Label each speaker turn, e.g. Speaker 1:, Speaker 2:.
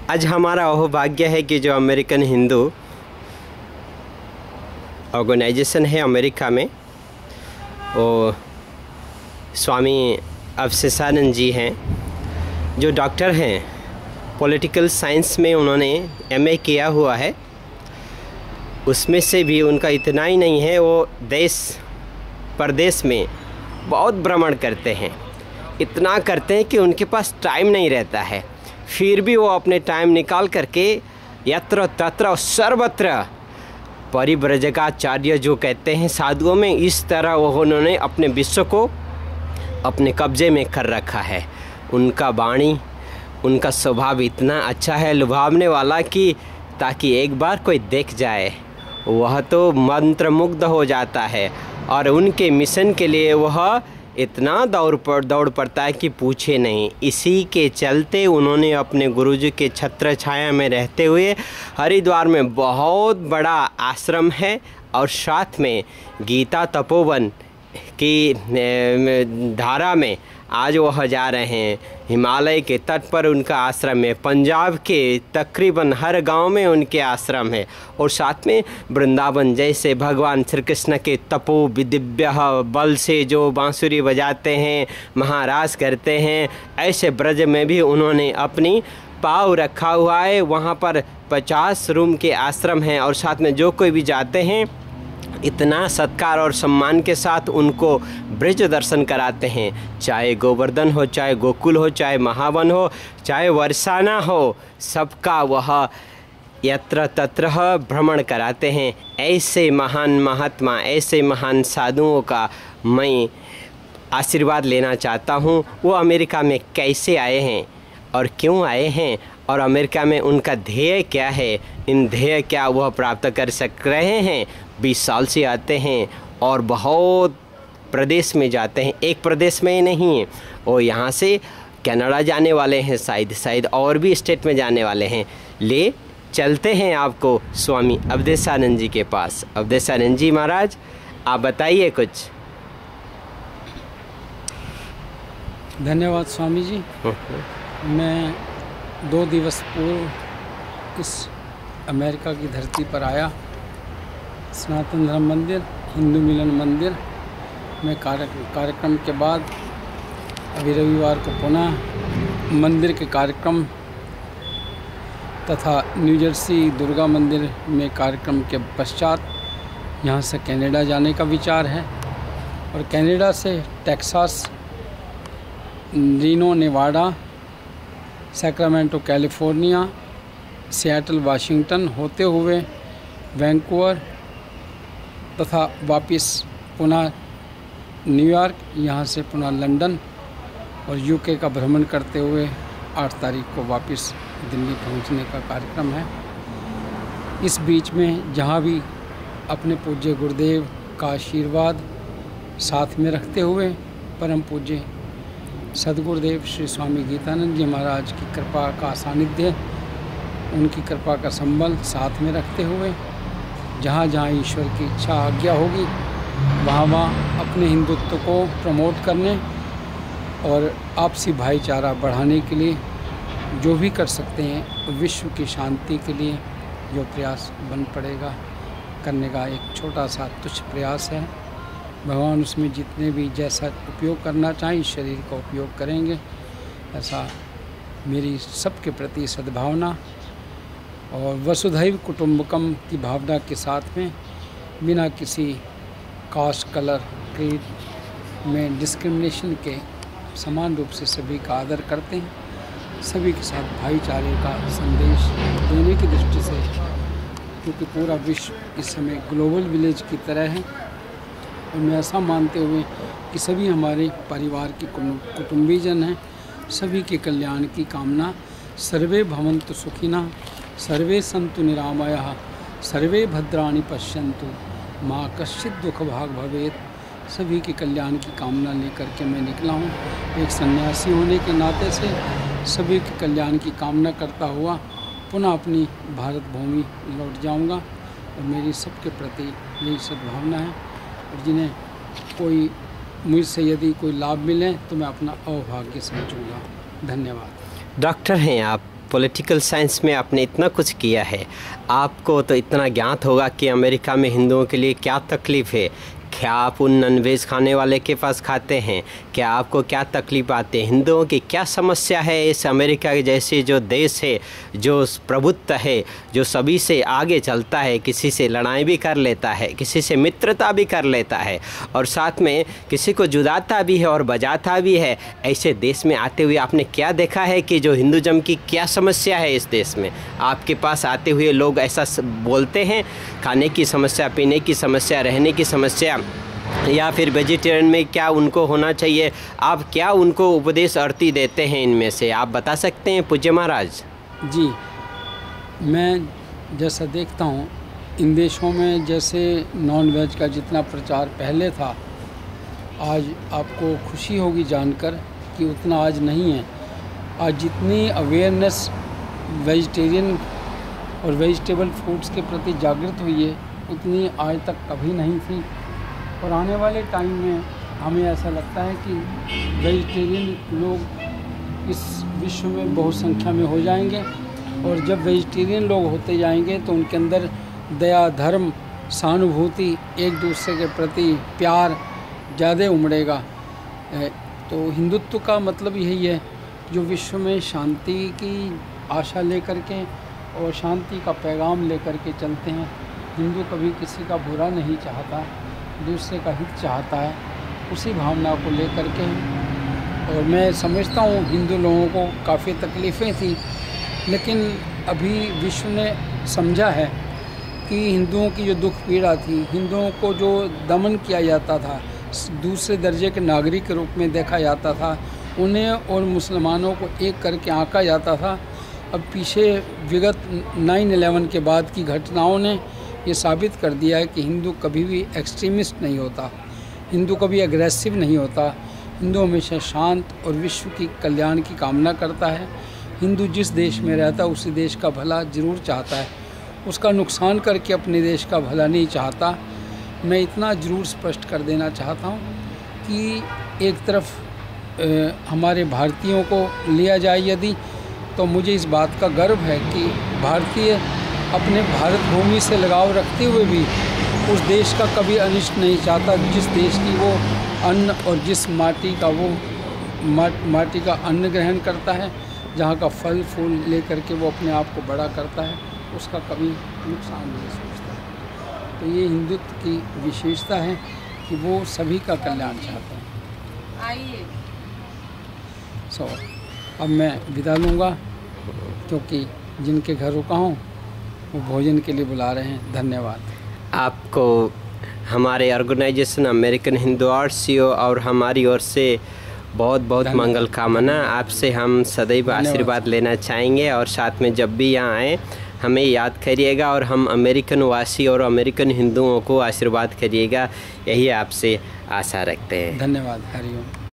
Speaker 1: आज हमारा वह भाग्य है कि जो अमेरिकन हिंदू ऑर्गेनाइजेशन है अमेरिका में, वो स्वामी अवधेशानंद जी हैं, जो डॉक्टर हैं, पॉलिटिकल साइंस में उन्होंने एमए किया हुआ है। उसमें से भी उनका इतना ही नहीं है, वो देश प्रदेश में बहुत भ्रमण करते हैं। इतना करते हैं कि उनके पास टाइम नहीं रहता है, फिर भी वो अपने टाइम निकाल करके यत्र तत्र सर्वत्र परिव्रजकाचार्य जो कहते हैं साधुओं में, इस तरह वो उन्होंने अपने विश्व को अपने कब्जे में कर रखा है। उनका वाणी, उनका स्वभाव इतना अच्छा है, लुभावने वाला, कि ताकि एक बार कोई देख जाए वह तो मंत्रमुग्ध हो जाता है। और उनके मिशन के लिए वह इतना दौड़ पड़ता है कि पूछे नहीं। इसी के चलते उन्होंने अपने गुरुजी के छत्र छाया में रहते हुए हरिद्वार में बहुत बड़ा आश्रम है, और साथ में गीता तपोवन की धारा में आज वह जा रहे हैं। हिमालय के तट पर उनका आश्रम है, पंजाब के तकरीबन हर गांव में उनके आश्रम है, और साथ में वृंदावन जैसे भगवान श्री कृष्ण के तपो दिव्य बल से जो बांसुरी बजाते हैं, महाराज करते हैं, ऐसे ब्रज में भी उन्होंने अपनी पाँव रखा हुआ है। वहाँ पर 50 रूम के आश्रम हैं, और साथ में जो कोई भी जाते हैं इतना सत्कार और सम्मान के साथ उनको ब्रज दर्शन कराते हैं। चाहे गोवर्धन हो, चाहे गोकुल हो, चाहे महावन हो, चाहे वर्षाना हो, सबका वह यत्र तत्र भ्रमण कराते हैं। ऐसे महान महात्मा, ऐसे महान साधुओं का मैं आशीर्वाद लेना चाहता हूँ। वो अमेरिका में कैसे आए हैं और क्यों आए हैं, और अमेरिका में उनका ध्येय क्या है, इन ध्येय क्या वह प्राप्त कर सक रहे हैं। 20 साल से आते हैं और बहुत प्रदेश में जाते हैं, एक प्रदेश में ही नहीं है, और यहाँ से कनाडा जाने वाले हैं, शायद और भी स्टेट में जाने वाले हैं। ले चलते हैं आपको स्वामी अवधेशानंद जी के पास। अवधेशानंद जी महाराज, आप बताइए कुछ।
Speaker 2: धन्यवाद स्वामी जी। मैं 2 दिवस पूर्व इस अमेरिका की धरती पर आया। सनातन धर्म मंदिर, हिंदू मिलन मंदिर में कार्यक्रम के बाद अभी रविवार को पुनः मंदिर के कार्यक्रम तथा न्यू जर्सी दुर्गा मंदिर में कार्यक्रम के पश्चात यहाँ से कनाडा जाने का विचार है, और कनाडा से Texas, Reno Nevada, Sacramento California, Seattle Washington होते हुए वैंकूवर तथा वापस पुनः न्यूयॉर्क, यहाँ से पुनः लंदन और यूके का भ्रमण करते हुए 8 तारीख को वापस दिल्ली पहुँचने का कार्यक्रम है। इस बीच में जहाँ भी अपने पूज्य गुरुदेव का आशीर्वाद साथ में रखते हुए परम पूज्य सदगुरुदेव श्री स्वामी गीतानंद जी महाराज की कृपा का सानिध्य, उनकी कृपा का संबल साथ में रखते हुए जहाँ जहाँ ईश्वर की इच्छा आज्ञा होगी वहाँ अपने हिंदुत्व को प्रमोट करने और आपसी भाईचारा बढ़ाने के लिए जो भी कर सकते हैं, विश्व की शांति के लिए जो प्रयास बन पड़ेगा करने का एक छोटा सा तुच्छ प्रयास है। भगवान उसमें जितने भी जैसा उपयोग करना चाहें शरीर का उपयोग करेंगे, ऐसा मेरी सबके प्रति सद्भावना और वसुधैव कुटुंबकम की भावना के साथ में बिना किसी कास्ट, कलर, क्रीड में डिस्क्रिमिनेशन के समान रूप से सभी का आदर करते हैं, सभी के साथ भाईचारे का संदेश देने की दृष्टि से, क्योंकि पूरा विश्व इस समय ग्लोबल विलेज की तरह है, और मैं ऐसा मानते हुए कि सभी हमारे परिवार के कुटुंबीजन हैं, सभी के कल्याण की कामना, सर्वे भवन्तु सुखिनः, सर्वे सन्तु निरामयाः, सर्वे भद्राणि पश्यन्तु माँ कश्चित् दुख भाग भवेत्, सभी के कल्याण की कामना लेकर के मैं निकला हूँ। एक सन्यासी होने के नाते से सभी के कल्याण की कामना करता हुआ पुनः अपनी भारत भूमि लौट जाऊँगा, और मेरी सबके प्रति यही सद्भावना है। और जिन्हें कोई मुझसे यदि कोई लाभ मिले तो मैं अपना अभाग्य समझूंगा। धन्यवाद।
Speaker 1: डॉक्टर हैं आप, पॉलिटिकल साइंस में आपने इतना कुछ किया है, आपको तो इतना ज्ञात होगा कि अमेरिका में हिंदुओं के लिए क्या तकलीफ़ है। क्या आप उन नॉनवेज खाने वाले के पास खाते हैं? क्या आपको क्या तकलीफ़ आती है? हिंदुओं की क्या समस्या है इस अमेरिका के जैसे जो देश है, जो प्रभुत्व है, जो सभी से आगे चलता है, किसी से लड़ाई भी कर लेता है, किसी से मित्रता भी कर लेता है और साथ में किसी को जुदाता भी है और बजाता भी है। ऐसे देश में आते हुए आपने क्या देखा है कि जो हिंदुज़म की क्या समस्या है इस देश में? आपके पास आते हुए लोग ऐसा बोलते हैं, खाने की समस्या, पीने की समस्या, रहने की समस्या, या फिर वेजिटेरियन में क्या उनको होना चाहिए? आप क्या उनको उपदेश अर्ती देते हैं इनमें से, आप बता सकते हैं पूज्य महाराज?
Speaker 2: जी, मैं जैसा देखता हूँ इन देशों में जैसे नॉन वेज का जितना प्रचार पहले था, आज आपको खुशी होगी जानकर कि उतना आज नहीं है। आज जितनी अवेयरनेस वेजिटेरियन और वेजिटेबल फूड्स के प्रति जागृत हुई है, उतनी आज तक कभी नहीं थी। और आने वाले टाइम में हमें ऐसा लगता है कि वेजिटेरियन लोग इस विश्व में बहुत संख्या में हो जाएंगे और जब वेजिटेरियन लोग होते जाएंगे तो उनके अंदर दया, धर्म, सहानुभूति, एक दूसरे के प्रति प्यार ज़्यादा उमड़ेगा। तो हिंदुत्व का मतलब यही है, जो विश्व में शांति की आशा लेकर के और शांति का पैगाम लेकर के चलते हैं। हिंदू कभी किसी का बुरा नहीं चाहता, दूसरे का हित चाहता है, उसी भावना को लेकर के। और मैं समझता हूँ हिंदू लोगों को काफ़ी तकलीफ़ें थी, लेकिन अभी विश्व ने समझा है कि हिंदुओं की जो दुख पीड़ा थी, हिंदुओं को जो दमन किया जाता था, दूसरे दर्जे के नागरिक के रूप में देखा जाता था, उन्हें और मुसलमानों को एक करके आंका जाता था। अब पीछे विगत 9/11 के बाद की घटनाओं ने ये साबित कर दिया है कि हिंदू कभी भी एक्सट्रीमिस्ट नहीं होता, हिंदू कभी एग्रेसिव नहीं होता। हिंदू हमेशा शांत और विश्व की कल्याण की कामना करता है। हिंदू जिस देश में रहता है उसी देश का भला ज़रूर चाहता है, उसका नुकसान करके अपने देश का भला नहीं चाहता। मैं इतना ज़रूर स्पष्ट कर देना चाहता हूँ कि एक तरफ हमारे भारतीयों को लिया जाए यदि, तो मुझे इस बात का गर्व है कि भारतीय अपने भारत भूमि से लगाव रखते हुए भी उस देश का कभी अनिष्ट नहीं चाहता, जिस देश की वो अन्न और जिस माटी का वो माटी का अन्न ग्रहण करता है, जहाँ का फल फूल लेकर के वो अपने आप को बड़ा करता है, उसका कभी नुकसान नहीं सोचता। तो ये हिंदुत्व की विशेषता है कि वो सभी का कल्याण चाहता है।
Speaker 3: आइए।
Speaker 2: अब मैं विदा लूँगा क्योंकि जिनके घर रुका हूँ वो भोजन के लिए बुला रहे हैं। धन्यवाद।
Speaker 1: आपको हमारे ऑर्गेनाइजेशन अमेरिकन हिंदू आर्ट्स और हमारी ओर से बहुत बहुत मंगल कामना। आपसे हम सदैव आशीर्वाद लेना चाहेंगे और साथ में जब भी यहाँ आएँ हमें याद करिएगा और हम अमेरिकन वासी और अमेरिकन हिंदुओं को आशीर्वाद करिएगा, यही आपसे आशा रखते हैं।
Speaker 2: धन्यवाद। हरिओम।